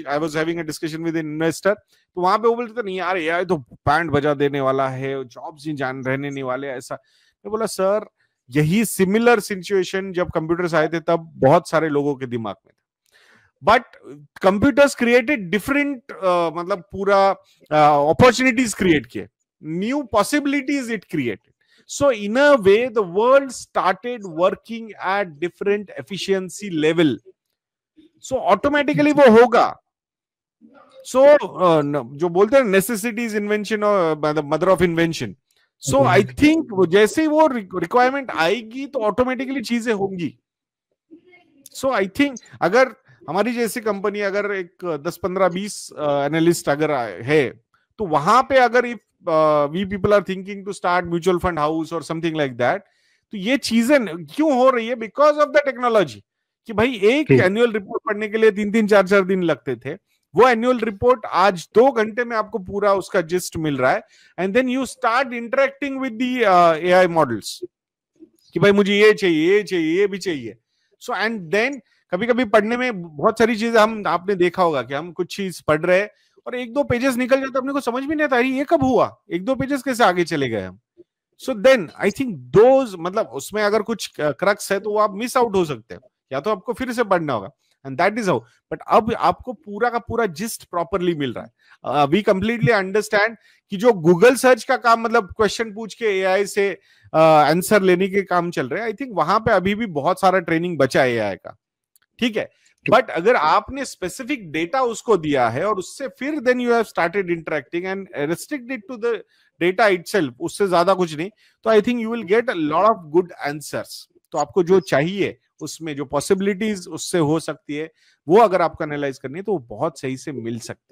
I was having a discussion with investor, तो वहां पे वो बोलते थे नहीं यार एआई तो बैंड बजा देने वाला है, जॉब्स नहीं जान रहने नहीं वाले ऐसा। मैं बोला सर यही सिमिलर सिचुएशन जब कंप्यूटर्स आए थे तब बहुत सारे लोगों के दिमाग में था, बट कंप्यूटर्स क्रिएटेड डिफरेंट, मतलब पूरा अपॉर्चुनिटीज क्रिएट किए, new possibilities it created. So in a way the world started working at different efficiency level, so automatically वो होगा. So जो बोलते हैं necessity is invention और the mother of invention. So I think जैसे ही वो requirement आएगी तो automatically चीजें होंगी. So I think अगर हमारी जैसी कंपनी अगर एक 10-15-20 एनालिस्ट अगर है, तो वहां पे अगर if we people are thinking to start mutual fund house और समथिंग लाइक दैट, तो ये चीजें क्यों हो रही है? Because of the technology. कि भाई एक एनुअल रिपोर्ट पढ़ने के लिए 3-3 4-4 दिन लगते थे, वो एनुअल रिपोर्ट आज 2 घंटे में आपको पूरा उसका जिस्ट मिल रहा है. And then you start interacting with the AI models कि भाई मुझे ये चाहिए, ये चाहिए, ये भी चाहिए. सो एंड देन कभी कभी पढ़ने में बहुत सारी चीजें हम, आपने देखा होगा कि हम कुछ चीज पढ़ रहे हैं और 1-2 पेजेस निकल जाते, अपने को समझ भी नहीं आता ये कब हुआ, 1-2 पेजेस कैसे आगे चले गए हम. So then I think those, मतलब उसमें अगर कुछ क्रक्स है तो वो आप मिस आउट हो सकते हैं, या तो आपको फिर से पढ़ना होगा. And that is how. But अब आपको पूरा का पूरा जिस्ट प्रॉपरली मिल रहा है. वी कंप्लीटली अंडरस्टैंड कि जो गूगल सर्च का काम, मतलब क्वेश्चन पूछ के एआई से आंसर लेने के काम चल रहे हैं, आई थिंक वहां पे अभी भी बहुत सारा ट्रेनिंग बचा है एआई का. ठीक है, बट अगर आपने स्पेसिफिक डेटा उसको दिया है और उससे फिर then you have started interacting and restricted to the data itself, उससे ज्यादा कुछ नहीं, तो I think you will get a lot of good answers. तो आपको जो चाहिए उसमें जो पॉसिबिलिटीज उससे हो सकती है, वो अगर आपको एनालाइज करनी है तो वो बहुत सही से मिल सकती है.